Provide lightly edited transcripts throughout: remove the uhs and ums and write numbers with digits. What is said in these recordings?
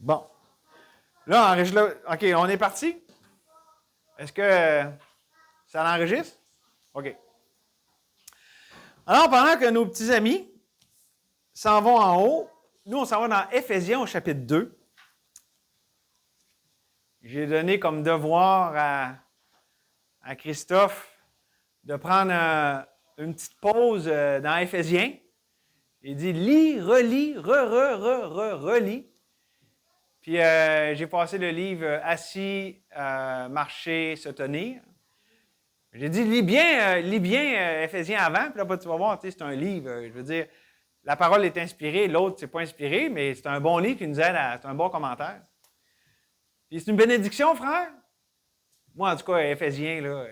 Bon. Là, enregistre. OK, on est parti? Est-ce que ça l'enregistre? OK. Alors, pendant que nos petits amis s'en vont en haut, nous, on s'en va dans Éphésiens au chapitre 2. J'ai donné comme devoir à Christophe de prendre une petite pause dans Éphésiens. Il dit, lis, relis, relis. Puis j'ai passé le livre Assis, marcher, se tenir. J'ai dit, lis bien Éphésiens avant, puis là, tu vas voir, c'est un livre. Je veux dire, la parole est inspirée, l'autre, c'est pas inspiré, mais c'est un bon livre qui nous aide c'est un bon commentaire. Puis c'est une bénédiction, frère. Moi, en tout cas, Éphésiens, là,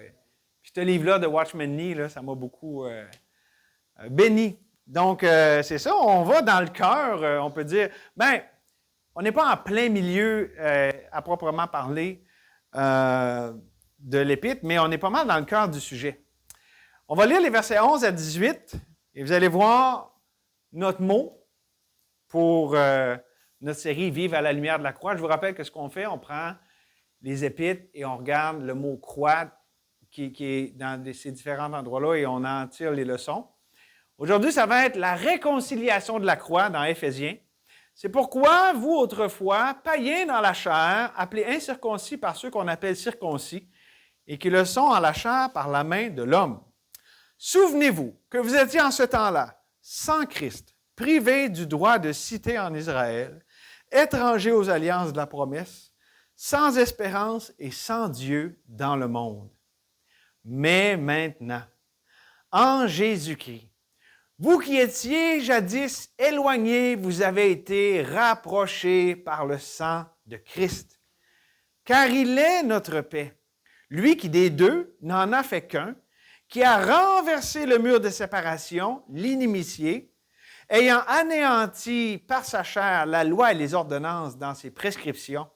puis ce livre-là de Watchman Nee, là, ça m'a beaucoup béni. Donc, c'est ça, on va dans le cœur, on peut dire, on n'est pas en plein milieu, à proprement parler, de l'Épître, mais on est pas mal dans le cœur du sujet. On va lire les versets 11 à 18, et vous allez voir notre mot pour notre série « Vive à la lumière de la croix ». Je vous rappelle que ce qu'on fait, on prend les Épîtres et on regarde le mot « croix » qui est dans ces différents endroits-là et on en tire les leçons. Aujourd'hui, ça va être la réconciliation de la croix dans Éphésiens. C'est pourquoi vous, autrefois, païens dans la chair, appelés incirconcis par ceux qu'on appelle circoncis, et qui le sont en la chair par la main de l'homme. Souvenez-vous que vous étiez en ce temps-là, sans Christ, privés du droit de cité en Israël, étrangers aux alliances de la promesse, sans espérance et sans Dieu dans le monde. Mais maintenant, en Jésus-Christ, vous qui étiez jadis éloignés, vous avez été rapprochés par le sang de Christ. Car il est notre paix. Lui qui des deux n'en a fait qu'un, qui a renversé le mur de séparation, l'inimitié, ayant anéanti par sa chair la loi et les ordonnances dans ses prescriptions,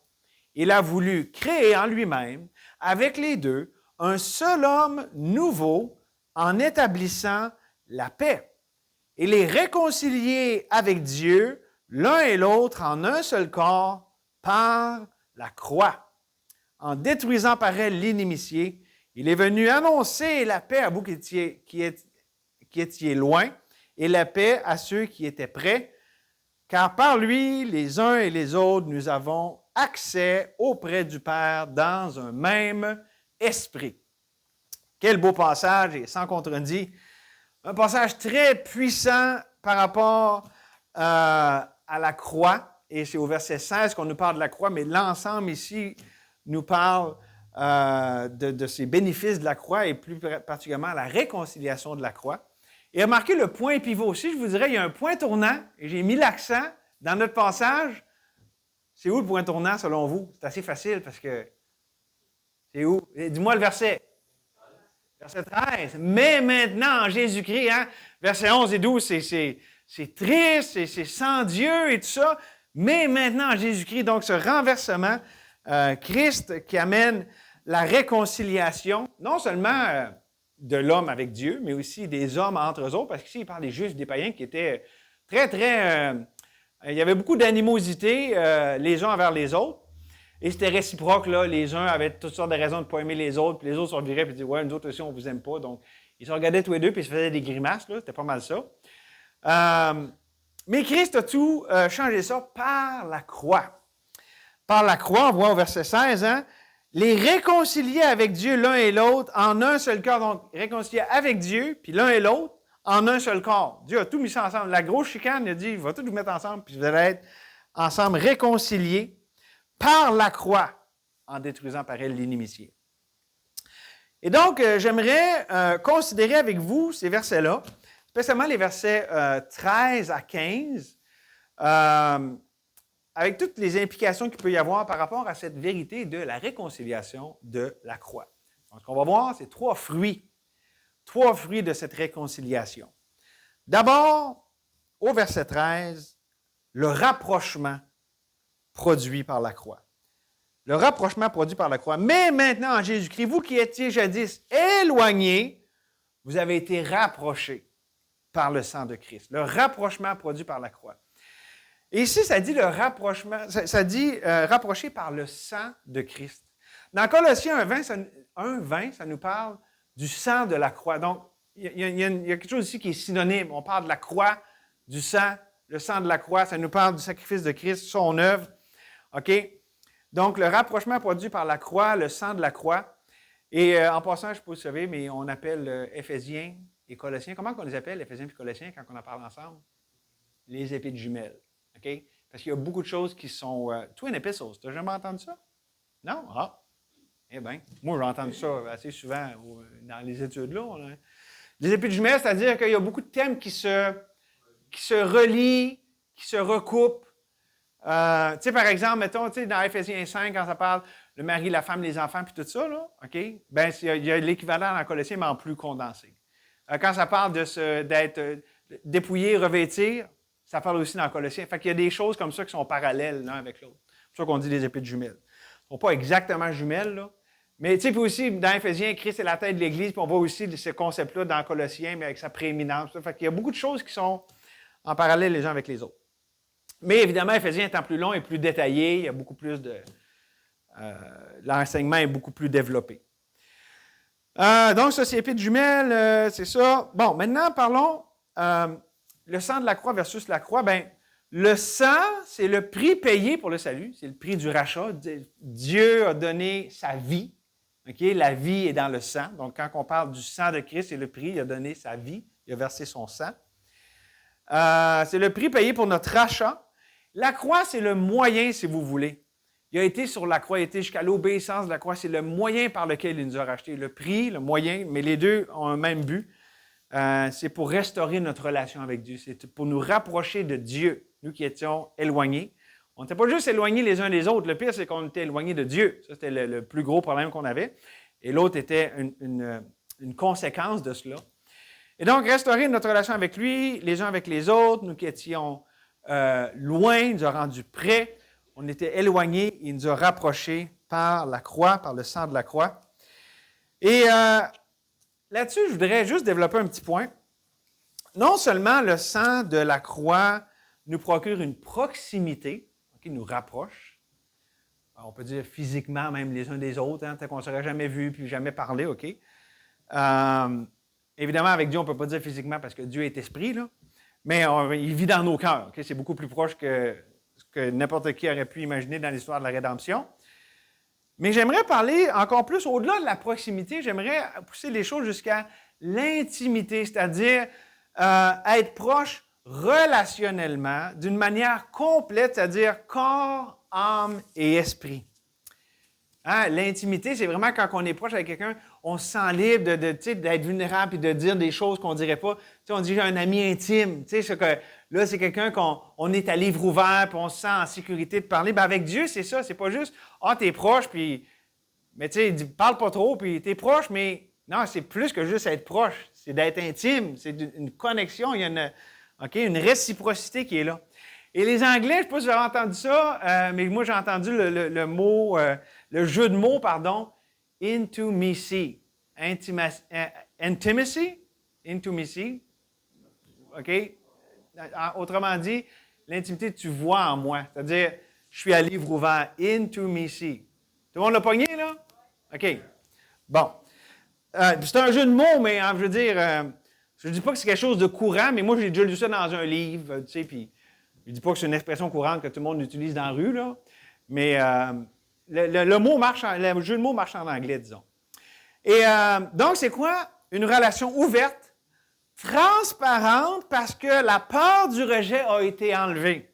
il a voulu créer en lui-même, avec les deux, un seul homme nouveau en établissant la paix et les réconcilier avec Dieu, l'un et l'autre en un seul corps, par la croix. En détruisant par elle l'inimitié, il est venu annoncer la paix à vous qui étiez loin et la paix à ceux qui étaient près, car par lui, les uns et les autres, nous avons accès auprès du Père dans un même esprit. Quel beau passage et sans contredit. Un passage très puissant par rapport à la croix. Et c'est au verset 16 qu'on nous parle de la croix, mais l'ensemble ici nous parle de ces bénéfices de la croix et plus particulièrement la réconciliation de la croix. Et remarquez le point pivot aussi, je vous dirais, il y a un point tournant, et j'ai mis l'accent dans notre passage. C'est où le point tournant selon vous? C'est assez facile parce que c'est où? Dis-moi le verset. Verset 13. Mais maintenant, en Jésus-Christ, versets 11 et 12, c'est triste, c'est sans Dieu et tout ça. Mais maintenant, en Jésus-Christ, donc ce renversement, Christ qui amène la réconciliation, non seulement de l'homme avec Dieu, mais aussi des hommes entre eux autres, parce qu'ici, il parle des Juifs, des païens qui étaient très, très... il y avait beaucoup d'animosité les uns envers les autres. Et c'était réciproque, là. Les uns avaient toutes sortes de raisons de ne pas aimer les autres, puis les autres se reviraient et disaient « Ouais, nous autres aussi, on ne vous aime pas. » Donc, ils se regardaient tous les deux, puis ils se faisaient des grimaces, là. C'était pas mal ça. Mais Christ a tout changé ça par la croix. Par la croix, on voit au verset 16, les réconcilier avec Dieu l'un et l'autre en un seul corps. Donc, réconcilier avec Dieu, puis l'un et l'autre en un seul corps. Dieu a tout mis ça ensemble. La grosse chicane, il a dit « Il va tout vous mettre ensemble, puis vous allez être ensemble réconciliés. » Par la croix, en détruisant par elle l'inimitié. Et donc, j'aimerais considérer avec vous ces versets-là, spécialement les versets 13 à 15, avec toutes les implications qu'il peut y avoir par rapport à cette vérité de la réconciliation de la croix. Donc, ce qu'on va voir, c'est trois fruits de cette réconciliation. D'abord, au verset 13, le rapprochement produit par la croix. Le rapprochement produit par la croix. Mais maintenant, en Jésus-Christ, vous qui étiez jadis éloignés, vous avez été rapprochés par le sang de Christ. Le rapprochement produit par la croix. Et ici, ça dit le rapprochement, ça dit rapproché par le sang de Christ. Dans Colossiens 1,20, ça nous parle du sang de la croix. Donc, il y a quelque chose ici qui est synonyme. On parle de la croix, du sang, le sang de la croix. Ça nous parle du sacrifice de Christ, son œuvre. OK? Donc, le rapprochement produit par la croix, le sang de la croix. Et en passant, je ne sais pas si vous savez, mais on appelle Éphésiens et Colossiens. Comment on les appelle, Éphésiens et Colossiens, quand on en parle ensemble? Les épées de jumelles. OK? Parce qu'il y a beaucoup de choses qui sont twin epistles. Tu n'as jamais entendu ça? Non? Ah! Eh bien, moi, j'ai entendu ça assez souvent dans les études-là. Les épées de jumelles, c'est-à-dire qu'il y a beaucoup de thèmes qui se relient, qui se recoupent. Tu sais, par exemple, mettons, dans Éphésiens 5, quand ça parle le mari, la femme, les enfants, puis tout ça, là, OK? Ben, il y a l'équivalent dans Colossiens, mais en plus condensé. Quand ça parle d'être dépouillé, revêtir, ça parle aussi dans Colossiens. Fait qu'il y a des choses comme ça qui sont parallèles l'un avec l'autre. C'est pour ça qu'on dit les épées de jumelles. Ils ne sont pas exactement jumelles, là. Mais tu sais, puis aussi, dans Éphésiens, Christ est la tête de l'Église, puis on voit aussi ce concept-là dans Colossiens, mais avec sa prééminence. Fait qu'il y a beaucoup de choses qui sont en parallèle les uns avec les autres. Mais évidemment, Éphésiens étant plus long et plus détaillé, il y a beaucoup plus de... l'enseignement est beaucoup plus développé. Donc, ça, c'est épée de jumelles, c'est ça. Bon, maintenant, parlons le sang de la croix versus la croix. Bien, le sang, c'est le prix payé pour le salut. C'est le prix du rachat. Dieu a donné sa vie. Okay? La vie est dans le sang. Donc, quand on parle du sang de Christ, c'est le prix. Il a donné sa vie. Il a versé son sang. C'est le prix payé pour notre rachat. La croix, c'est le moyen, si vous voulez. Il a été sur la croix, il a été jusqu'à l'obéissance de la croix. C'est le moyen par lequel il nous a rachetés. Le prix, le moyen, mais les deux ont un même but. C'est pour restaurer notre relation avec Dieu. C'est pour nous rapprocher de Dieu, nous qui étions éloignés. On n'était pas juste éloignés les uns des autres. Le pire, c'est qu'on était éloignés de Dieu. Ça, c'était le plus gros problème qu'on avait. Et l'autre était une conséquence de cela. Et donc, restaurer notre relation avec lui, les uns avec les autres, nous qui étions loin, il nous a rendus près. On était éloignés, il nous a rapprochés par la croix, par le sang de la croix. Et là-dessus, je voudrais juste développer un petit point. Non seulement le sang de la croix nous procure une proximité, qui nous rapproche, on peut dire physiquement même les uns des autres, peut-être qu'on ne s'aurait jamais vu puis jamais parlé, OK? Évidemment, avec Dieu, on ne peut pas dire physiquement parce que Dieu est esprit, là, mais il vit dans nos cœurs. Okay? C'est beaucoup plus proche que ce que n'importe qui aurait pu imaginer dans l'histoire de la rédemption. Mais j'aimerais parler encore plus, au-delà de la proximité, j'aimerais pousser les choses jusqu'à l'intimité, c'est-à-dire être proche relationnellement d'une manière complète, c'est-à-dire corps, âme et esprit. Hein? L'intimité, c'est vraiment quand on est proche avec quelqu'un, on se sent libre d'être vulnérable et de dire des choses qu'on ne dirait pas. T'sais, on dit j'ai un ami intime. Là, c'est quelqu'un qu'on est à livre ouvert puis on se sent en sécurité de parler. Ben, avec Dieu, c'est ça. C'est pas juste t'es proche, puis. Mais tu sais, parle pas trop, puis t'es proche, mais non, c'est plus que juste être proche. C'est d'être intime. C'est une connexion. Il y a une réciprocité qui est là. Et les Anglais, je ne sais pas si vous avez entendu ça, mais moi, j'ai entendu le mot, le jeu de mots, pardon, intimacy. Intimacy? Intimacy. OK? Autrement dit, l'intimité, tu vois en moi. C'est-à-dire, je suis à livre ouvert. Intimacy. Tout le monde l'a pogné, là? OK. Bon. C'est un jeu de mots, mais je veux dire, je ne dis pas que c'est quelque chose de courant, mais moi, j'ai déjà lu ça dans un livre, tu sais, puis je ne dis pas que c'est une expression courante que tout le monde utilise dans la rue, là, mais le jeu de mots marche en anglais, disons. Et donc, c'est quoi? Une relation ouverte, transparente, parce que la peur du rejet a été enlevée.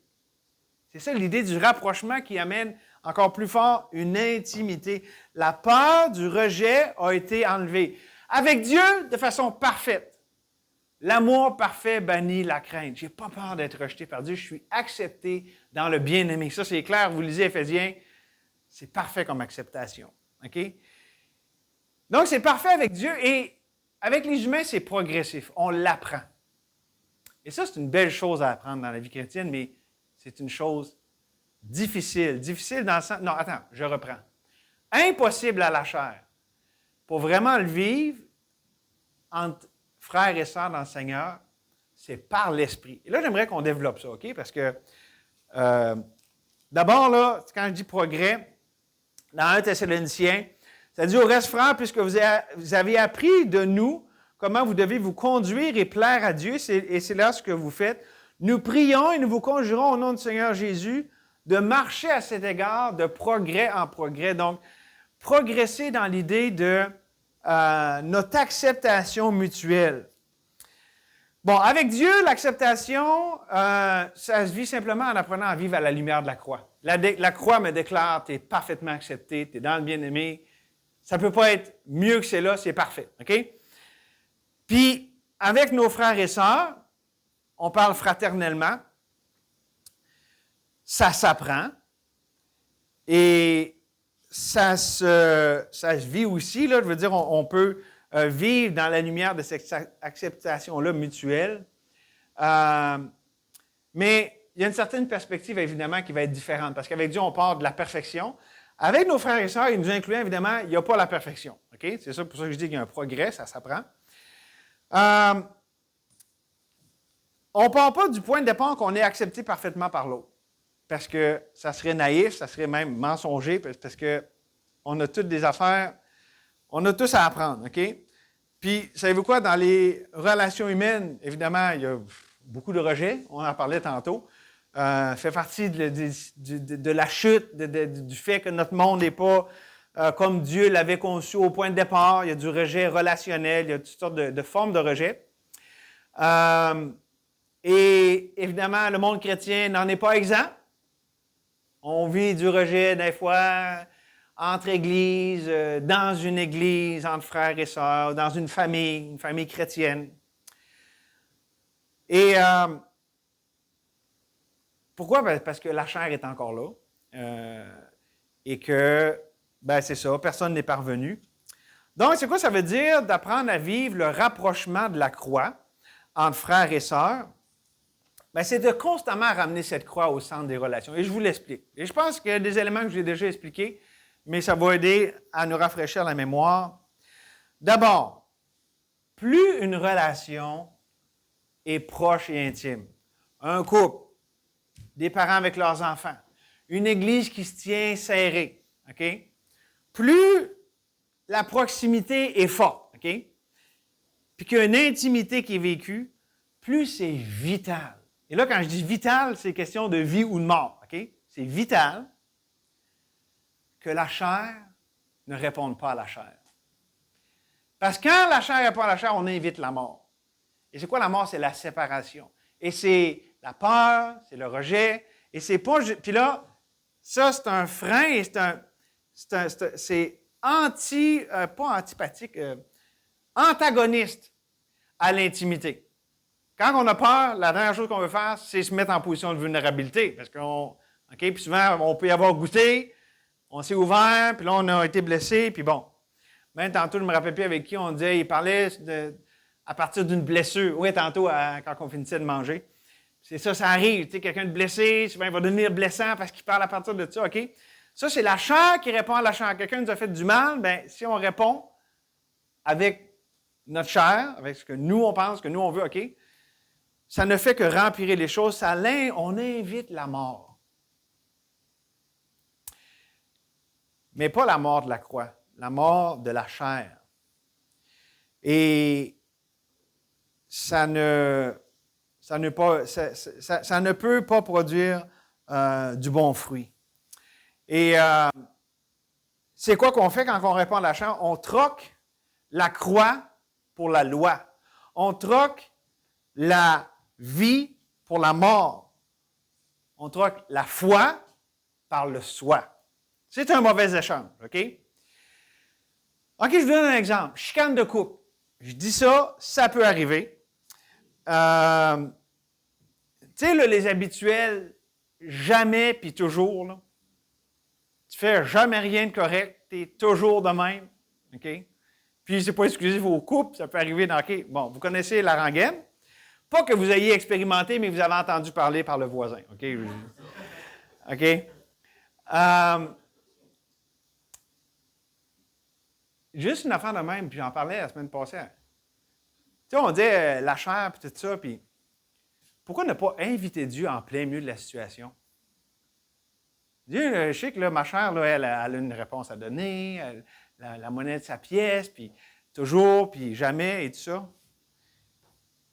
C'est ça l'idée du rapprochement qui amène encore plus fort une intimité. La peur du rejet a été enlevée. Avec Dieu, de façon parfaite. L'amour parfait bannit la crainte. Je n'ai pas peur d'être rejeté par Dieu. Je suis accepté dans le bien-aimé. Ça, c'est clair. Vous lisez Éphésiens, c'est parfait comme acceptation. OK? Donc, c'est parfait avec Dieu et avec les humains, c'est progressif. On l'apprend. Et ça, c'est une belle chose à apprendre dans la vie chrétienne, mais c'est une chose difficile. Difficile dans le sens... Non, attends, je reprends. Impossible à la chair. Pour vraiment le vivre, entre frères et sœurs dans le Seigneur, c'est par l'Esprit. Et là, j'aimerais qu'on développe ça, OK? Parce que D'abord, là, quand je dis progrès, dans 1 Thessaloniciens, ça dit au reste, frères, puisque vous avez appris de nous comment vous devez vous conduire et plaire à Dieu, et c'est là ce que vous faites. Nous prions et nous vous conjurons au nom du Seigneur Jésus de marcher à cet égard de progrès en progrès. Donc, progresser dans l'idée de notre acceptation mutuelle. Bon, avec Dieu, l'acceptation, ça se vit simplement en apprenant à vivre à la lumière de la croix. La croix me déclare, tu es parfaitement accepté, tu es dans le bien-aimé. Ça ne peut pas être mieux que c'est là, c'est parfait. OK? Puis, avec nos frères et sœurs, on parle fraternellement, ça s'apprend et ça se vit aussi. Là, je veux dire, on peut vivre dans la lumière de cette acceptation-là mutuelle. Mais il y a une certaine perspective, évidemment, qui va être différente, parce qu'avec Dieu, on part de la perfection. Avec nos frères et sœurs, et nous incluant, évidemment, il n'y a pas la perfection. Okay? C'est ça pour ça que je dis qu'il y a un progrès, ça s'apprend. On ne part pas du point de départ qu'on est accepté parfaitement par l'autre, parce que ça serait naïf, ça serait même mensonger, parce qu'on a toutes des affaires, on a tous à apprendre. OK? Puis, savez-vous quoi? Dans les relations humaines, évidemment, il y a beaucoup de rejets, on en parlait tantôt. Fait partie de la chute, du fait que notre monde n'est pas comme Dieu l'avait conçu au point de départ. Il y a du rejet relationnel, il y a toutes sortes de formes de rejet. Et évidemment, le monde chrétien n'en est pas exempt. On vit du rejet des fois entre églises, dans une église, entre frères et sœurs, dans une famille chrétienne. Et pourquoi? Ben, parce que la chair est encore là et que, ben, c'est ça, personne n'est parvenu. Donc, c'est quoi ça veut dire d'apprendre à vivre le rapprochement de la croix entre frères et sœurs? Ben, c'est de constamment ramener cette croix au centre des relations. Et je vous l'explique. Et je pense qu'il y a des éléments que j'ai déjà expliqués, mais ça va aider à nous rafraîchir la mémoire. D'abord, plus une relation est proche et intime, un couple, des parents avec leurs enfants, une église qui se tient serrée, OK? Plus la proximité est forte, OK? Puis qu'il y a une intimité qui est vécue, plus c'est vital. Et là, quand je dis vital, c'est question de vie ou de mort, OK? C'est vital que la chair ne réponde pas à la chair. Parce que quand la chair répond à la chair, on invite la mort. Et c'est quoi la mort? C'est la séparation. Et c'est la peur, c'est le rejet. Et c'est pas... Puis là, ça, c'est un frein et c'est pas antipathique, antagoniste à l'intimité. Quand on a peur, la dernière chose qu'on veut faire, c'est se mettre en position de vulnérabilité. Parce puis souvent, on peut y avoir goûté, on s'est ouvert, puis là, on a été blessé, puis bon. Même tantôt, je ne me rappelle plus avec qui on disait, il parlait à partir d'une blessure. Oui, tantôt, quand on finissait de manger. C'est ça, ça arrive. Tu sais, quelqu'un de blessé, souvent, il va devenir blessant parce qu'il parle à partir de ça, OK? Ça, c'est la chair qui répond à la chair. Quelqu'un nous a fait du mal, bien, si on répond avec notre chair, avec ce que nous, on pense, ce que nous, on veut, OK? Ça ne fait que rempirer les choses. On invite la mort. Mais pas la mort de la croix, la mort de la chair. Et ça ne peut pas produire du bon fruit. Et c'est quoi qu'on fait quand on répond à la chair? On troque la croix pour la loi. On troque la vie pour la mort. On troque la foi par le soi. C'est un mauvais échange, OK? OK, je vous donne un exemple. Chicane de couple. Je dis ça, ça peut arriver. Tu sais, là, les habituels, jamais puis toujours, là. Tu fais jamais rien de correct, tu es toujours de même, OK? Puis, c'est pas exclusif au couple, ça peut arriver dans... OK, bon, vous connaissez la rengaine. Pas que vous ayez expérimenté, mais vous avez entendu parler par le voisin, OK? OK? Juste une affaire de même, puis j'en parlais la semaine passée. Tu sais, on dit la chair, puis tout ça, puis pourquoi ne pas inviter Dieu en plein milieu de la situation? Dieu, je sais que là, ma chère, là, elle a une réponse à donner, la monnaie de sa pièce, puis toujours, puis jamais, et tout ça.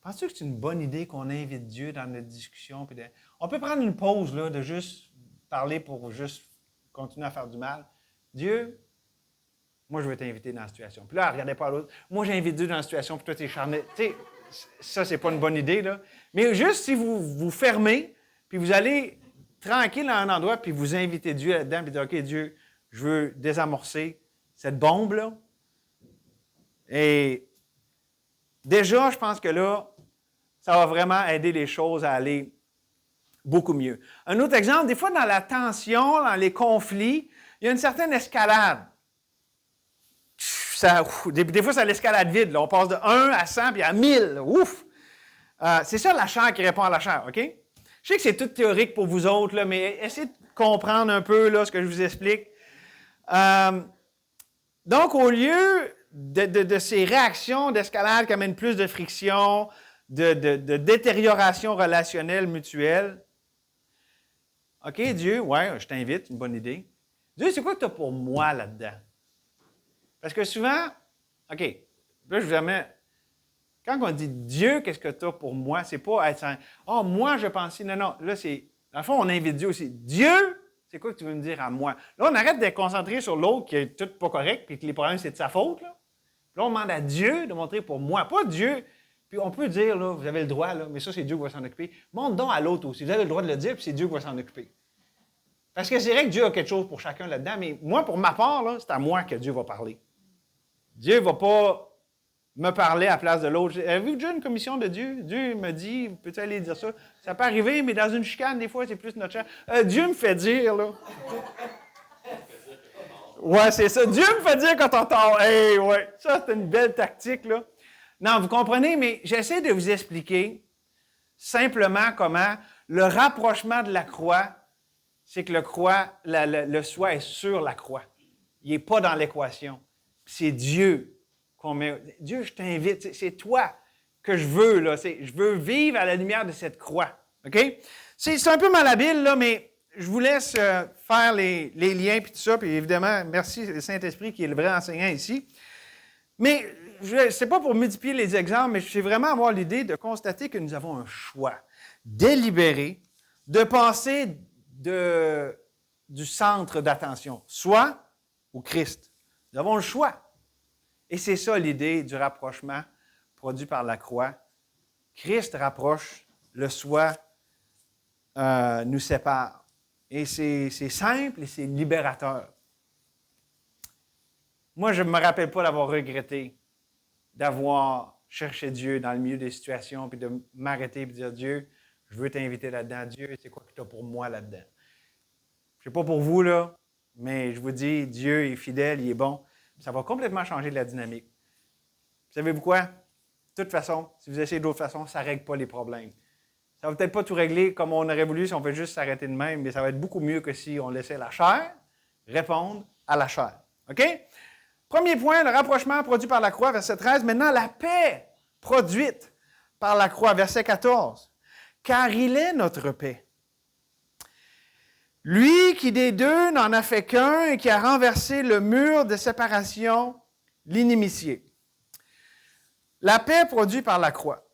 Penses-tu que c'est une bonne idée qu'on invite Dieu dans notre discussion? On peut prendre une pause, là, de juste parler pour juste continuer à faire du mal. Dieu, moi, je veux t'inviter dans la situation. Puis là, regardez pas l'autre. Moi, j'invite Dieu dans la situation, puis toi, tu es charmé. Tu sais, ça, c'est pas une bonne idée, là. Mais juste si vous vous fermez, puis vous allez tranquille à un endroit, puis vous invitez Dieu là-dedans, puis dire, OK, Dieu, je veux désamorcer cette bombe-là. Et déjà, je pense que là, ça va vraiment aider les choses à aller beaucoup mieux. Un autre exemple, des fois, dans la tension, dans les conflits, il y a une certaine escalade. Des fois, c'est l'escalade vide. Là. On passe de 1 à 100 puis à 1000. Ouf! C'est ça la chair qui répond à la chair, OK? Je sais que c'est tout théorique pour vous autres, là, mais essayez de comprendre un peu là, ce que je vous explique. Donc, au lieu de ces réactions d'escalade qui amènent plus de friction, de détérioration relationnelle mutuelle, OK, Dieu, ouais, je t'invite, une bonne idée. Dieu, c'est quoi que tu as pour moi là-dedans? Parce que souvent, OK, là, je vous amène. Quand on dit Dieu, qu'est-ce que tu as pour moi? C'est pas être oh, moi, je pensais. Non, non. Là, c'est. Dans le fond, on invite Dieu aussi. Dieu, c'est quoi que tu veux me dire à moi? Là, on arrête d'être concentré sur l'autre qui est tout pas correct, puis que les problèmes, c'est de sa faute. Là, puis là on demande à Dieu de montrer pour moi. Pas Dieu. Puis on peut dire, là, vous avez le droit, là, mais ça, c'est Dieu qui va s'en occuper. Montre donc à l'autre aussi. Vous avez le droit de le dire, puis c'est Dieu qui va s'en occuper. Parce que c'est vrai que Dieu a quelque chose pour chacun là-dedans, mais moi, pour ma part, là, c'est à moi que Dieu va parler. Dieu ne va pas me parler à la place de l'autre. Avez-vous déjà une commission de Dieu? Dieu me dit, peux-tu aller dire ça? Ça peut arriver, mais dans une chicane, des fois, c'est plus notre chance. Dieu me fait dire, là. Ouais, c'est ça. Dieu me fait dire quand on tort. Hey, ouais. Ça, c'est une belle tactique, là. Non, vous comprenez, mais j'essaie de vous expliquer simplement comment le rapprochement de la croix, c'est que le soi est sur la croix. Il n'est pas dans l'équation. C'est Dieu qu'on met. Dieu, je t'invite. C'est toi que je veux, là. Je veux vivre à la lumière de cette croix. OK? C'est un peu malhabile, là, mais je vous laisse faire les liens et tout ça. Puis évidemment, merci le Saint-Esprit qui est le vrai enseignant ici. Mais ce n'est pas pour multiplier les exemples, mais c'est vraiment avoir l'idée de constater que nous avons un choix délibéré de passer du centre d'attention, soit au Christ. Nous avons le choix. Et c'est ça l'idée du rapprochement produit par la croix. Christ rapproche, le soi nous sépare. Et c'est simple et c'est libérateur. Moi, je ne me rappelle pas d'avoir regretté d'avoir cherché Dieu dans le milieu des situations, puis de m'arrêter et de dire, Dieu, je veux t'inviter là-dedans. Dieu, c'est quoi que tu as pour moi là-dedans? Je ne sais pas pour vous, là, mais je vous dis, Dieu est fidèle, il est bon. Ça va complètement changer la dynamique. Savez-vous quoi? De toute façon, si vous essayez d'autre façon, ça ne règle pas les problèmes. Ça ne va peut-être pas tout régler comme on aurait voulu si on fait juste s'arrêter de même, mais ça va être beaucoup mieux que si on laissait la chair répondre à la chair. OK? Premier point, le rapprochement produit par la croix, verset 13. Maintenant, la paix produite par la croix, verset 14. Car il est notre paix. Lui qui des deux n'en a fait qu'un et qui a renversé le mur de séparation, l'inimitié. La paix produite par la croix.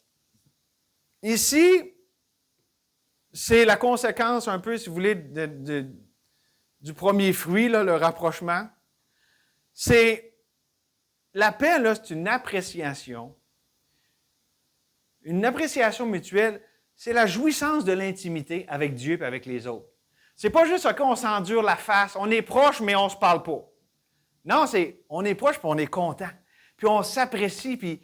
Ici, c'est la conséquence un peu, si vous voulez, du premier fruit, là, le rapprochement. C'est la paix, là, c'est une appréciation mutuelle. C'est la jouissance de l'intimité avec Dieu et avec les autres. C'est pas juste qu'on s'endure la face, on est proche, mais on ne se parle pas. Non, on est proche, puis on est content. Puis on s'apprécie, puis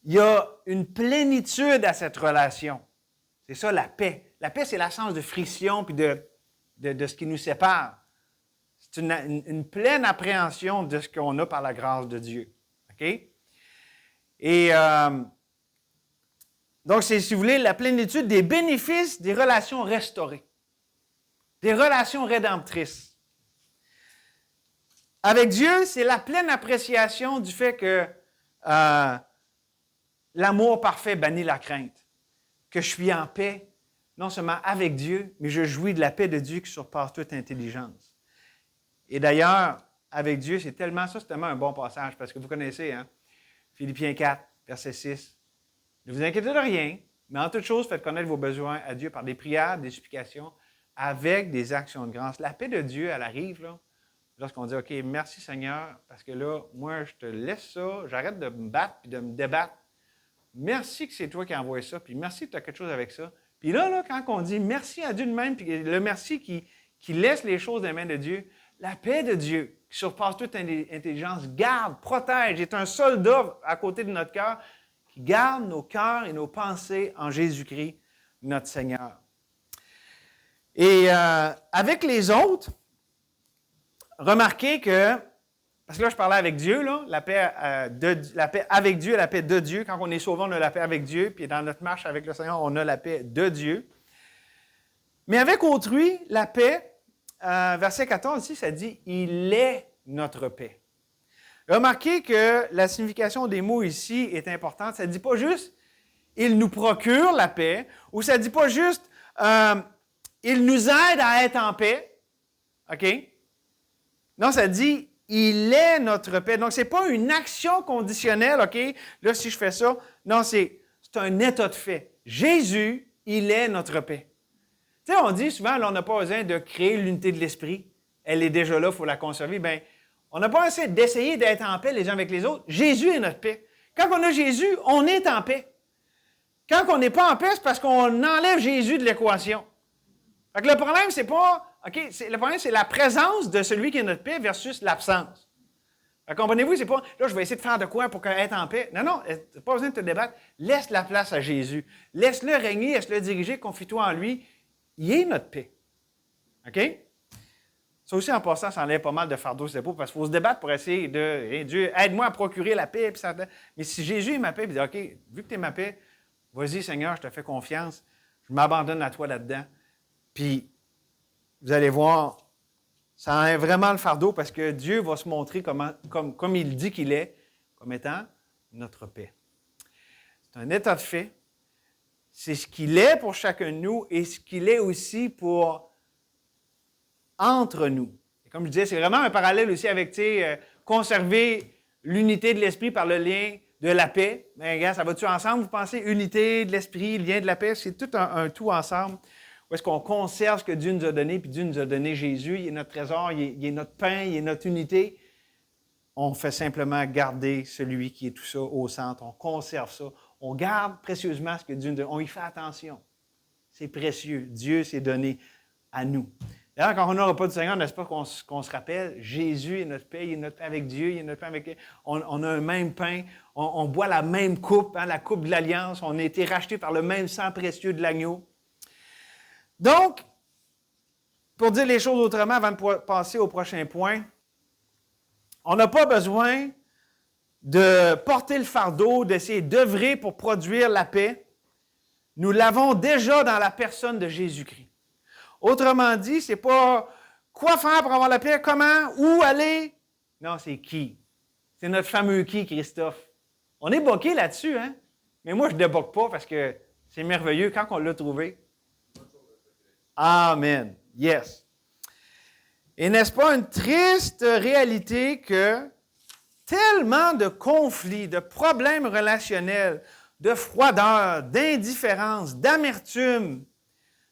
il y a une plénitude à cette relation. C'est ça, la paix. La paix, c'est l'absence de friction, puis de ce qui nous sépare. C'est une pleine appréhension de ce qu'on a par la grâce de Dieu. OK? Et donc, c'est, si vous voulez, la plénitude des bénéfices des relations restaurées. Des relations rédemptrices. Avec Dieu, c'est la pleine appréciation du fait que l'amour parfait bannit la crainte, que je suis en paix non seulement avec Dieu, mais je jouis de la paix de Dieu qui surpasse toute intelligence. Et d'ailleurs, avec Dieu, c'est tellement un bon passage, parce que vous connaissez, hein? Philippiens 4, verset 6. Ne vous inquiétez de rien, mais en toute chose, faites connaître vos besoins à Dieu par des prières, des supplications, avec des actions de grâce. La paix de Dieu, elle arrive, là, lorsqu'on dit, OK, merci Seigneur, parce que là, moi, je te laisse ça, j'arrête de me battre puis de me débattre. Merci que c'est toi qui as envoyé ça, puis merci que tu as quelque chose avec ça. Puis là, quand on dit merci à Dieu de même, puis le merci qui laisse les choses dans les mains de Dieu, la paix de Dieu, qui surpasse toute intelligence, garde, protège, est un soldat à côté de notre cœur, qui garde nos cœurs et nos pensées en Jésus-Christ, notre Seigneur. Et avec les autres, remarquez que, parce que là, je parlais avec Dieu, là, la paix avec Dieu et la paix de Dieu. Quand on est sauvé, on a la paix avec Dieu, puis dans notre marche avec le Seigneur, on a la paix de Dieu. Mais avec autrui, la paix, verset 14 ici, ça dit « Il est notre paix ». Remarquez que la signification des mots ici est importante. Ça ne dit pas juste « Il nous procure la paix » ou ça ne dit pas juste « Il nous aide à être en paix ». OK? Non, ça dit « Il est notre paix ». Donc, ce n'est pas une action conditionnelle, OK? Là, si je fais ça, non, c'est un état de fait. Jésus, il est notre paix. Tu sais, on dit souvent, là, on n'a pas besoin de créer l'unité de l'esprit. Elle est déjà là, il faut la conserver. Bien, on n'a pas besoin d'essayer d'être en paix les uns avec les autres. Jésus est notre paix. Quand on a Jésus, on est en paix. Quand on n'est pas en paix, c'est parce qu'on enlève Jésus de l'équation. Fait que le problème, c'est pas... OK, le problème, c'est la présence de celui qui est notre paix versus l'absence. Comprenez-vous, c'est pas, là, je vais essayer de faire de quoi pour être en paix. Non, non, tu n'as pas besoin de te débattre. Laisse la place à Jésus. Laisse-le régner, laisse-le diriger, confie-toi en lui. Il est notre paix. OK? Ça aussi, en passant, ça enlève pas mal de fardeau sur les épaules parce qu'il faut se débattre pour essayer de... Hey, Dieu, aide-moi à procurer la paix. Puis ça, mais si Jésus est ma paix, il dit, OK, vu que tu es ma paix, vas-y, Seigneur, je te fais confiance. Je m'abandonne à toi là-dedans. Puis, vous allez voir, ça enlève vraiment le fardeau parce que Dieu va se montrer comme il dit qu'il est, comme étant notre paix. C'est un état de fait. C'est ce qu'il est pour chacun de nous et ce qu'il est aussi pour entre nous. Et comme je disais, c'est vraiment un parallèle aussi avec, conserver l'unité de l'esprit par le lien de la paix. Mais regarde, ça va-tu ensemble, vous pensez? Unité de l'esprit, lien de la paix, c'est tout un tout ensemble. Où est-ce qu'on conserve ce que Dieu nous a donné, puis Dieu nous a donné Jésus, il est notre trésor, il est notre pain, il est notre unité. On fait simplement garder celui qui est tout ça au centre. On conserve ça. On garde précieusement ce que Dieu nous donne. On y fait attention. C'est précieux. Dieu s'est donné à nous. D'ailleurs, quand on n'aura pas du Seigneur, n'est-ce pas qu'on se rappelle, Jésus est notre paix, il est notre pain avec Dieu, il est notre pain avec... On a un même pain, on boit la même coupe, hein, la coupe de l'Alliance. On a été rachetés par le même sang précieux de l'agneau. Donc, pour dire les choses autrement, avant de passer au prochain point, on n'a pas besoin de porter le fardeau, d'essayer d'œuvrer pour produire la paix. Nous l'avons déjà dans la personne de Jésus-Christ. Autrement dit, ce n'est pas quoi faire pour avoir la paix, comment, où aller. Non, c'est qui. C'est notre fameux qui, Christophe. On est boqué là-dessus, hein? Mais moi, je ne déboque pas parce que c'est merveilleux quand on l'a trouvé. Amen. Yes. Et n'est-ce pas une triste réalité que tellement de conflits, de problèmes relationnels, de froideur, d'indifférence, d'amertume,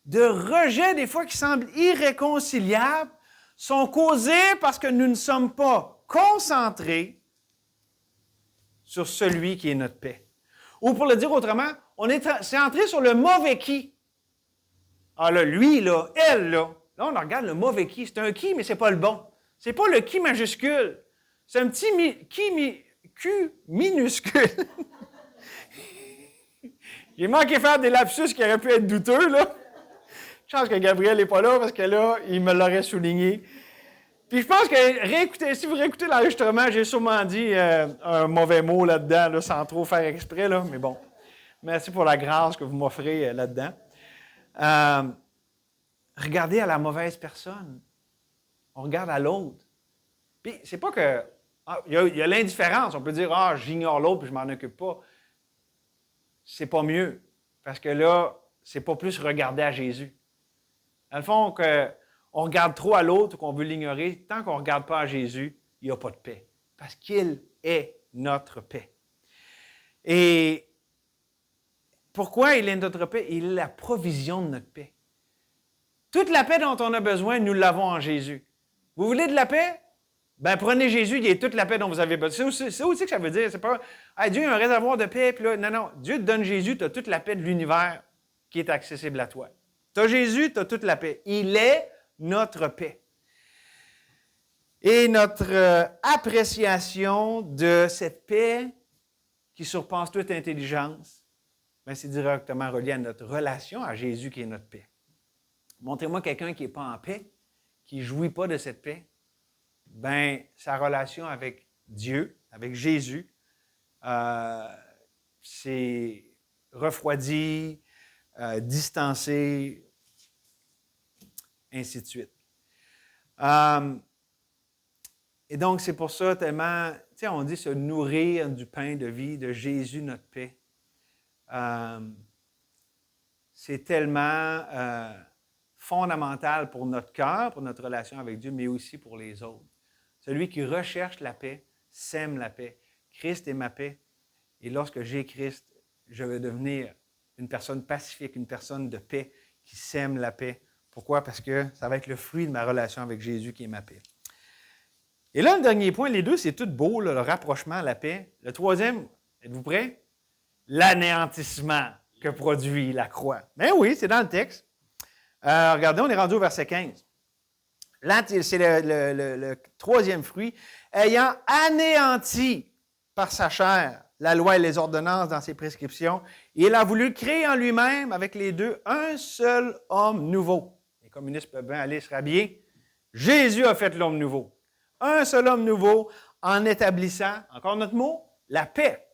de rejet des fois qui semblent irréconciliables sont causés parce que nous ne sommes pas concentrés sur celui qui est notre paix. Ou pour le dire autrement, on est centré sur le mauvais qui. Ah là, lui, là, elle, là. Là, on regarde le mauvais qui. C'est un qui, mais ce n'est pas le bon. Ce n'est pas le qui majuscule. C'est un petit Q minuscule. J'ai manqué faire des lapsus qui auraient pu être douteux, là. Je pense que Gabriel n'est pas là parce que là, il me l'aurait souligné. Puis je pense que si vous réécoutez l'enregistrement, j'ai sûrement dit un mauvais mot là-dedans, là, sans trop faire exprès, là. Mais bon, merci pour la grâce que vous m'offrez là-dedans. Regardez à la mauvaise personne. On regarde à l'autre. Puis, c'est pas que... il y a l'indifférence. On peut dire, j'ignore l'autre puis je m'en occupe pas. C'est pas mieux. Parce que là, c'est pas plus regarder à Jésus. Dans le fond, qu'on regarde trop à l'autre ou qu'on veut l'ignorer, tant qu'on ne regarde pas à Jésus, il n'y a pas de paix. Parce qu'il est notre paix. Et pourquoi il est notre paix? Il est la provision de notre paix. Toute la paix dont on a besoin, nous l'avons en Jésus. Vous voulez de la paix? Ben prenez Jésus, il y a toute la paix dont vous avez besoin. C'est aussi que ça veut dire. C'est pas hey, Dieu a un réservoir de paix, puis là, non. Dieu te donne Jésus, tu as toute la paix de l'univers qui est accessible à toi. Tu as Jésus, tu as toute la paix. Il est notre paix. Et notre appréciation de cette paix qui surpasse toute intelligence, ben, c'est directement relié à notre relation à Jésus qui est notre paix. Montrez-moi quelqu'un qui n'est pas en paix, qui ne jouit pas de cette paix. Ben, sa relation avec Dieu, avec Jésus, c'est refroidi, distancé, ainsi de suite. Et donc, c'est pour ça tellement, tu sais, on dit se nourrir du pain de vie de Jésus, notre paix. C'est tellement fondamental pour notre cœur, pour notre relation avec Dieu, mais aussi pour les autres. Celui qui recherche la paix, sème la paix. Christ est ma paix. Et lorsque j'ai Christ, je vais devenir une personne pacifique, une personne de paix qui sème la paix. Pourquoi? Parce que ça va être le fruit de ma relation avec Jésus qui est ma paix. Et là, le dernier point, les deux, c'est tout beau, là, le rapprochement, la paix. Le troisième, êtes-vous prêts? L'anéantissement que produit la croix. Ben oui, c'est dans le texte. Regardez, on est rendu au verset 15. Là, c'est le troisième fruit. Ayant anéanti par sa chair la loi et les ordonnances dans ses prescriptions, il a voulu créer en lui-même, avec les deux, un seul homme nouveau. Les communistes peuvent bien aller se rhabiller. Jésus a fait l'homme nouveau. Un seul homme nouveau en établissant, encore notre mot, la paix.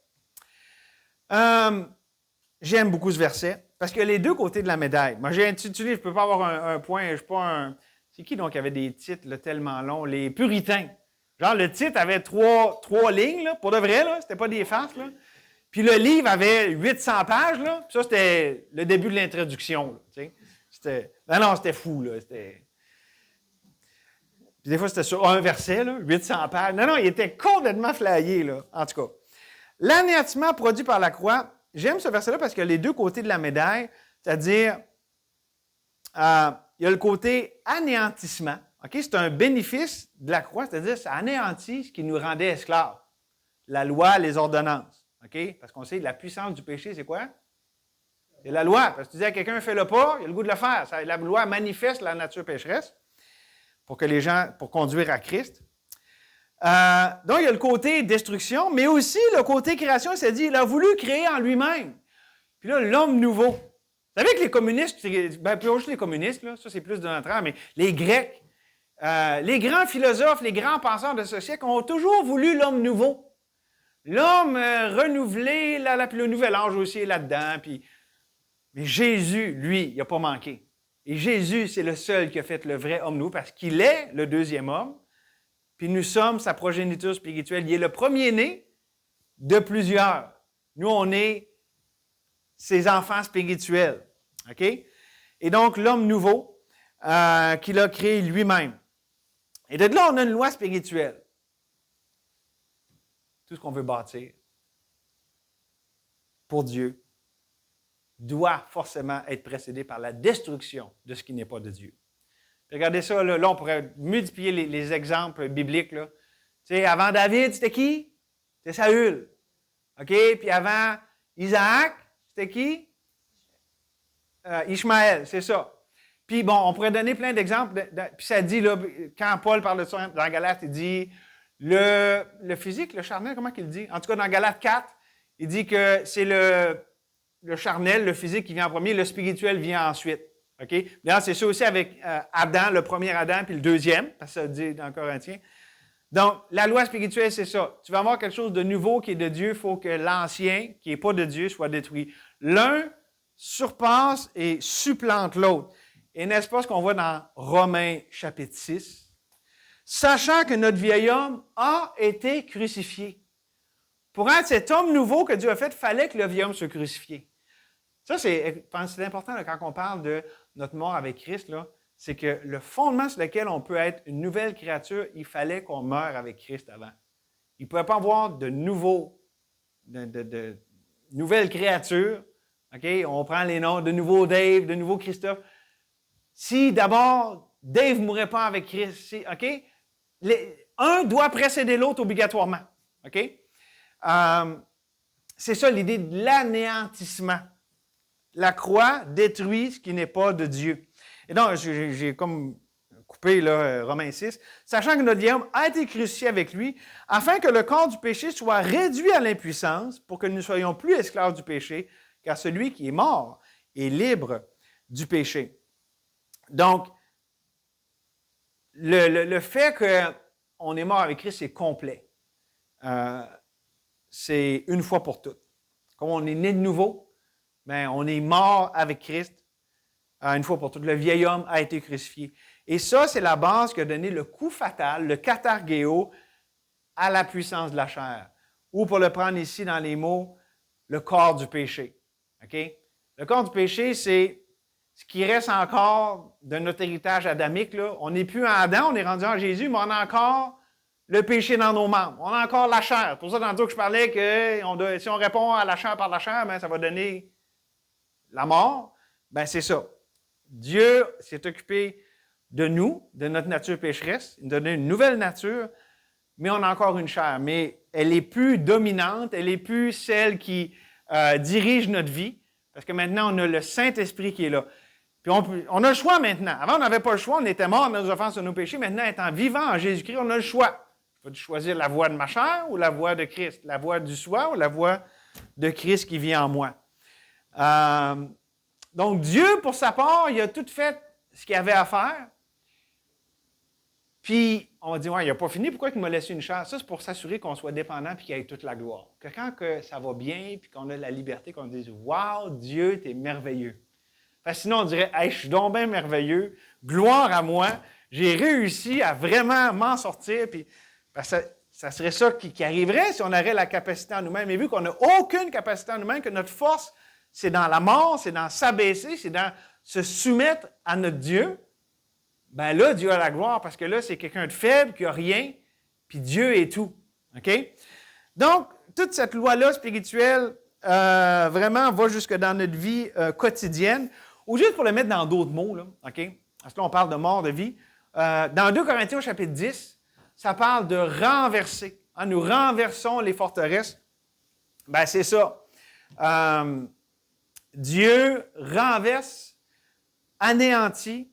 J'aime beaucoup ce verset parce qu'il y a les deux côtés de la médaille. Moi, j'ai intitulé, je ne peux pas avoir un point, je ne suis pas un... C'est qui donc qui avait des titres là, tellement longs? Les puritains. Genre, le titre avait trois lignes, là, pour de vrai, là, c'était pas des farces. Là. Puis le livre avait 800 pages, là, puis ça, c'était le début de l'introduction. Là, c'était fou, là. Puis des fois, c'était sur un verset, là, 800 pages. Non, il était complètement flyé, là, en tout cas. L'anéantissement produit par la croix, j'aime ce verset-là parce qu'il y a les deux côtés de la médaille, c'est-à-dire, il y a le côté anéantissement. Okay? C'est un bénéfice de la croix, c'est-à-dire ça anéantit ce qui nous rendait esclaves. La loi, les ordonnances. Okay? Parce qu'on sait que la puissance du péché, c'est quoi? C'est la loi. Parce que tu dis à quelqu'un, fais-le pas, il a le goût de le faire. La loi manifeste la nature pécheresse pour conduire à Christ. Donc, il y a le côté destruction, mais aussi le côté création. Il s'est dit, il a voulu créer en lui-même. Puis là, l'homme nouveau. Vous savez que les communistes, pas juste les communistes, là, ça c'est plus de notre ère, mais les Grecs, les grands philosophes, les grands penseurs de ce siècle ont toujours voulu l'homme nouveau. L'homme renouvelé, puis le nouvel âge aussi est là-dedans. Mais Jésus, lui, il n'a pas manqué. Et Jésus, c'est le seul qui a fait le vrai homme nouveau parce qu'il est le deuxième homme. Puis nous sommes sa progéniture spirituelle. Il est le premier-né de plusieurs. Nous, on est ses enfants spirituels. OK? Et donc, l'homme nouveau qu'il a créé lui-même. Et de là, on a une loi spirituelle. Tout ce qu'on veut bâtir pour Dieu doit forcément être précédé par la destruction de ce qui n'est pas de Dieu. Puis regardez ça, là, on pourrait multiplier les exemples bibliques. Là. Tu sais, avant David, c'était qui? C'était Saül. OK? Puis avant Isaac, c'était qui? Ishmaël, c'est ça. Puis bon, on pourrait donner plein d'exemples. Puis ça dit, là, quand Paul parle de ça dans Galates, il dit le physique, le charnel, comment qu'il dit? En tout cas, dans Galates 4, il dit que c'est le charnel, le physique qui vient en premier, le spirituel vient ensuite. OK? D'ailleurs, c'est ça aussi avec Adam, le premier Adam, puis le deuxième, parce que ça dit dans Corinthiens. Donc, la loi spirituelle, c'est ça. Tu vas avoir quelque chose de nouveau qui est de Dieu, il faut que l'ancien, qui n'est pas de Dieu, soit détruit. L'un surpasse et supplante l'autre. Et n'est-ce pas ce qu'on voit dans Romains chapitre 6? Sachant que notre vieil homme a été crucifié. Pour être cet homme nouveau que Dieu a fait, il fallait que le vieil homme soit crucifié. Ça, c'est important là, quand on parle de notre mort avec Christ, là, c'est que le fondement sur lequel on peut être une nouvelle créature, il fallait qu'on meure avec Christ avant. Il ne pouvait pas avoir de nouvelles créatures. Okay? On prend les noms de nouveau Dave, de nouveau Christophe. Si d'abord Dave ne mourrait pas avec Christ, OK? Un doit précéder l'autre obligatoirement. OK? C'est ça l'idée de l'anéantissement. La croix détruit ce qui n'est pas de Dieu. Et donc, j'ai comme coupé là, Romains 6, sachant que notre vieil homme a été crucifié avec lui, afin que le corps du péché soit réduit à l'impuissance, pour que nous ne soyons plus esclaves du péché, car celui qui est mort est libre du péché. Donc, le fait qu'on est mort avec Christ, c'est complet. C'est une fois pour toutes. Comme on est né de nouveau, bien, on est mort avec Christ une fois pour toutes. Le vieil homme a été crucifié. Et ça, c'est la base qui a donné le coup fatal, le katargéo, à la puissance de la chair. Ou pour le prendre ici dans les mots, le corps du péché. Okay? Le corps du péché, c'est ce qui reste encore de notre héritage adamique. Là. On n'est plus en Adam, on est rendu en Jésus, mais on a encore le péché dans nos membres. On a encore la chair. Pour ça, tantôt que je parlais que si on répond à la chair par la chair, bien, ça va donner la mort. Bien, c'est ça. Dieu s'est occupé de nous, de notre nature pécheresse. Il nous a donné une nouvelle nature, mais on a encore une chair. Mais elle est plus dominante, elle est plus celle qui dirige notre vie, parce que maintenant, on a le Saint-Esprit qui est là. Puis on a le choix maintenant. Avant, on n'avait pas le choix, on était mort dans nos offenses et nos péchés. Maintenant, étant vivant en Jésus-Christ, on a le choix. Faut choisir la voie de ma chair ou la voie de Christ, la voie du soi ou la voie de Christ qui vit en moi. Donc, Dieu, pour sa part, il a tout fait ce qu'il avait à faire. Puis, on va dire, ouais, il n'a pas fini, pourquoi il m'a laissé une chair? Ça, c'est pour s'assurer qu'on soit dépendant et qu'il ait toute la gloire. Que quand ça va bien, puis qu'on a la liberté, qu'on dise, wow, Dieu, t'es merveilleux. Parce que sinon, on dirait, hey, je suis donc bien merveilleux, gloire à moi, j'ai réussi à vraiment m'en sortir, puis ça serait ça qui arriverait si on aurait la capacité en nous-mêmes. Mais vu qu'on n'a aucune capacité en nous-mêmes, que notre force, c'est dans la mort, c'est dans s'abaisser, c'est dans se soumettre à notre Dieu, bien là, Dieu a la gloire, parce que là, c'est quelqu'un de faible, qui n'a rien, puis Dieu est tout. OK? Donc, toute cette loi-là spirituelle, vraiment, va jusque dans notre vie quotidienne. Ou juste pour le mettre dans d'autres mots, là, OK? Parce que là, on parle de mort, de vie. Dans 2 Corinthiens, au chapitre 10, ça parle de renverser. Hein, nous renversons les forteresses. Bien, c'est ça. Dieu renverse, anéantit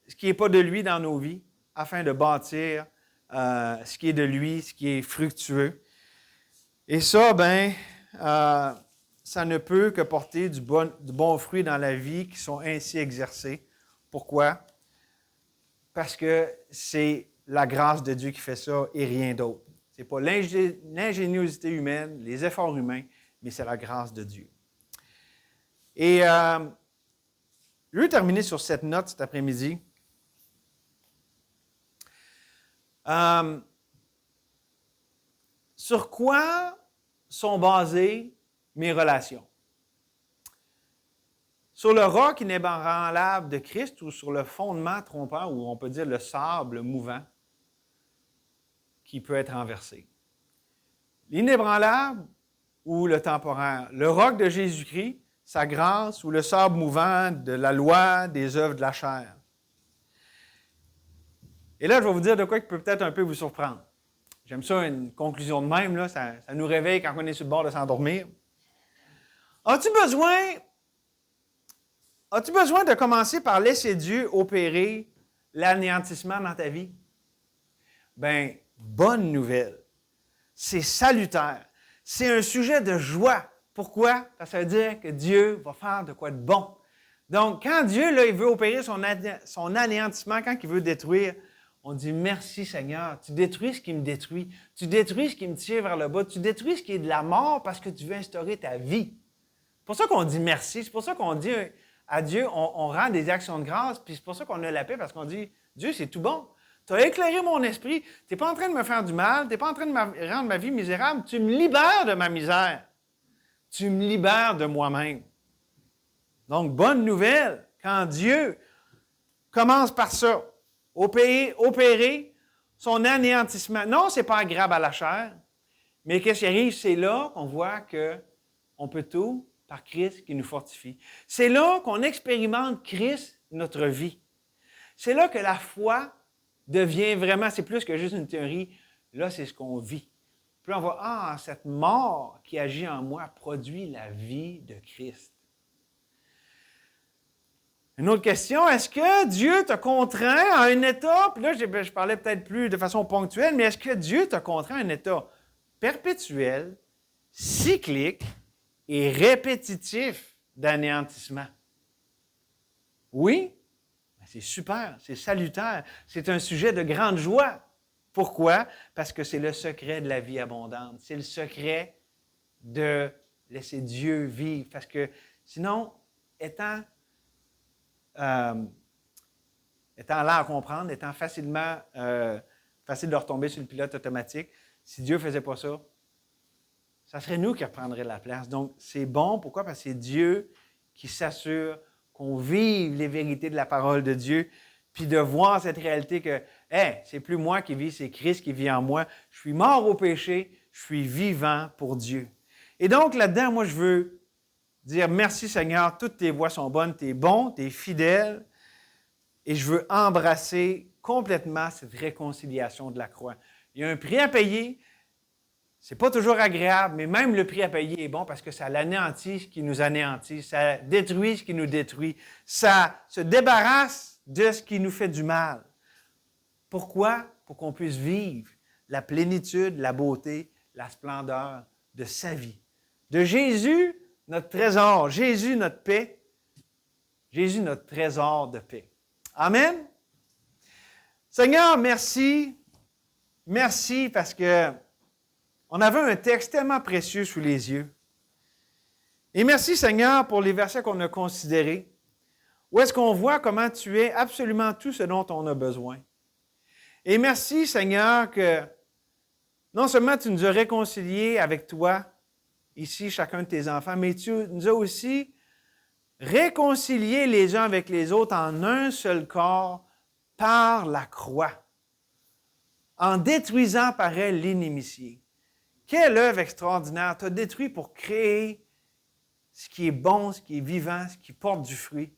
ce qui n'est pas de lui dans nos vies, afin de bâtir ce qui est de lui, ce qui est fructueux. Et ça, bien, ça ne peut que porter du bon fruit dans la vie qui sont ainsi exercés. Pourquoi? Parce que c'est la grâce de Dieu qui fait ça et rien d'autre. Ce n'est pas l'ingéniosité humaine, les efforts humains, mais c'est la grâce de Dieu. Et je vais terminer sur cette note cet après-midi. Sur quoi sont basées mes relations? Sur le roc inébranlable de Christ ou sur le fondement trompeur, ou on peut dire le sable mouvant qui peut être renversé? L'inébranlable ou le temporaire? Le roc de Jésus-Christ, sa grâce, ou le sable mouvant de la loi, des œuvres de la chair? Et là, je vais vous dire de quoi qui peut peut-être un peu vous surprendre. J'aime ça, une conclusion de même, là, ça nous réveille quand on est sur le bord de s'endormir. As-tu besoin de commencer par laisser Dieu opérer l'anéantissement dans ta vie? Bien, bonne nouvelle. C'est salutaire. C'est un sujet de joie. Pourquoi? Parce que ça veut dire que Dieu va faire de quoi de bon. Donc, quand Dieu, là, il veut opérer son anéantissement, quand il veut détruire, on dit « Merci Seigneur, tu détruis ce qui me détruit, tu détruis ce qui me tire vers le bas, tu détruis ce qui est de la mort parce que tu veux instaurer ta vie. » C'est pour ça qu'on dit merci, c'est pour ça qu'on dit à Dieu, on rend des actions de grâce, puis c'est pour ça qu'on a la paix, parce qu'on dit « Dieu, c'est tout bon. Tu as éclairé mon esprit, tu n'es pas en train de me faire du mal, tu n'es pas en train de me rendre ma vie misérable, tu me libères de ma misère. Tu me libères de moi-même. » Donc, bonne nouvelle, quand Dieu commence par ça, opérer son anéantissement. Non, ce n'est pas agréable à la chair, mais qu'est-ce qui arrive? C'est là qu'on voit qu'on peut tout par Christ qui nous fortifie. C'est là qu'on expérimente Christ, notre vie. C'est là que la foi devient vraiment, c'est plus que juste une théorie, là, c'est ce qu'on vit. Puis là, on voit, cette mort qui agit en moi produit la vie de Christ. Une autre question, est-ce que Dieu t'a contraint à un état, puis là, je parlais peut-être plus de façon ponctuelle, mais est-ce que Dieu t'a contraint à un état perpétuel, cyclique et répétitif d'anéantissement? Oui, c'est super, c'est salutaire, c'est un sujet de grande joie. Pourquoi? Parce que c'est le secret de la vie abondante. C'est le secret de laisser Dieu vivre. Parce que sinon, étant là à comprendre, étant facile de retomber sur le pilote automatique, si Dieu ne faisait pas ça, ça serait nous qui reprendrions la place. Donc, c'est bon. Pourquoi? Parce que c'est Dieu qui s'assure qu'on vive les vérités de la parole de Dieu, puis de voir cette réalité que, c'est plus moi qui vis, c'est Christ qui vit en moi. Je suis mort au péché, je suis vivant pour Dieu. Et donc, là-dedans, moi, je veux dire merci Seigneur, toutes tes voies sont bonnes, tu es bon, tu es fidèle, et je veux embrasser complètement cette réconciliation de la croix. Il y a un prix à payer, c'est pas toujours agréable, mais même le prix à payer est bon parce que ça l'anéantit ce qui nous anéantit, ça détruit ce qui nous détruit, ça se débarrasse de ce qui nous fait du mal. Pourquoi? Pour qu'on puisse vivre la plénitude, la beauté, la splendeur de sa vie. De Jésus, notre trésor. Jésus, notre paix. Jésus, notre trésor de paix. Amen. Seigneur, merci. Merci parce que on avait un texte tellement précieux sous les yeux. Et merci, Seigneur, pour les versets qu'on a considérés, où est-ce qu'on voit comment tu es absolument tout ce dont on a besoin. Et merci, Seigneur, que non seulement tu nous as réconciliés avec toi, ici, chacun de tes enfants, mais tu nous as aussi réconciliés les uns avec les autres en un seul corps par la croix, en détruisant par elle l'inimitié. Quelle œuvre extraordinaire! Tu as détruit pour créer ce qui est bon, ce qui est vivant, ce qui porte du fruit.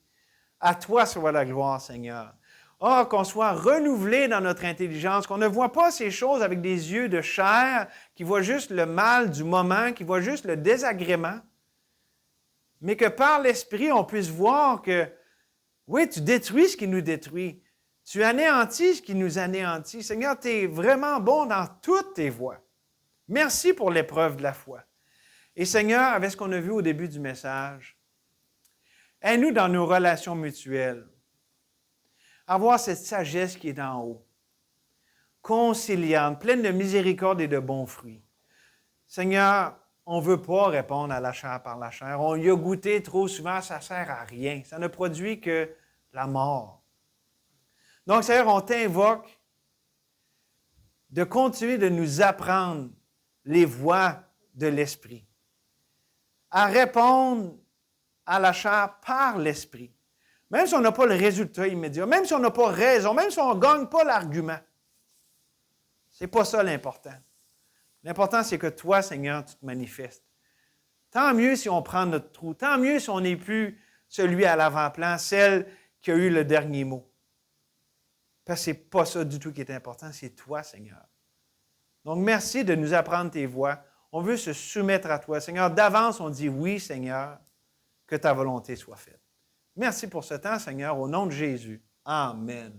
À toi soit la gloire, Seigneur. Oh, qu'on soit renouvelé dans notre intelligence, qu'on ne voit pas ces choses avec des yeux de chair, qui voient juste le mal du moment, qui voient juste le désagrément, mais que par l'Esprit, on puisse voir que, oui, tu détruis ce qui nous détruit. Tu anéantis ce qui nous anéantit. Seigneur, tu es vraiment bon dans toutes tes voies. Merci pour l'épreuve de la foi. Et Seigneur, avec ce qu'on a vu au début du message, aide-nous dans nos relations mutuelles, avoir cette sagesse qui est d'en haut, conciliante, pleine de miséricorde et de bons fruits. Seigneur, on ne veut pas répondre à la chair par la chair. On y a goûté trop souvent, ça ne sert à rien. Ça ne produit que la mort. Donc, Seigneur, on t'invoque de continuer de nous apprendre les voies de l'Esprit, à répondre à la chair par l'Esprit. Même si on n'a pas le résultat immédiat, même si on n'a pas raison, même si on ne gagne pas l'argument. Ce n'est pas ça l'important. L'important, c'est que toi, Seigneur, tu te manifestes. Tant mieux si on prend notre trou, tant mieux si on n'est plus celui à l'avant-plan, celle qui a eu le dernier mot. Parce que ce n'est pas ça du tout qui est important, c'est toi, Seigneur. Donc, merci de nous apprendre tes voies. On veut se soumettre à toi. Seigneur, d'avance, on dit oui, Seigneur, que ta volonté soit faite. Merci pour ce temps, Seigneur, au nom de Jésus. Amen.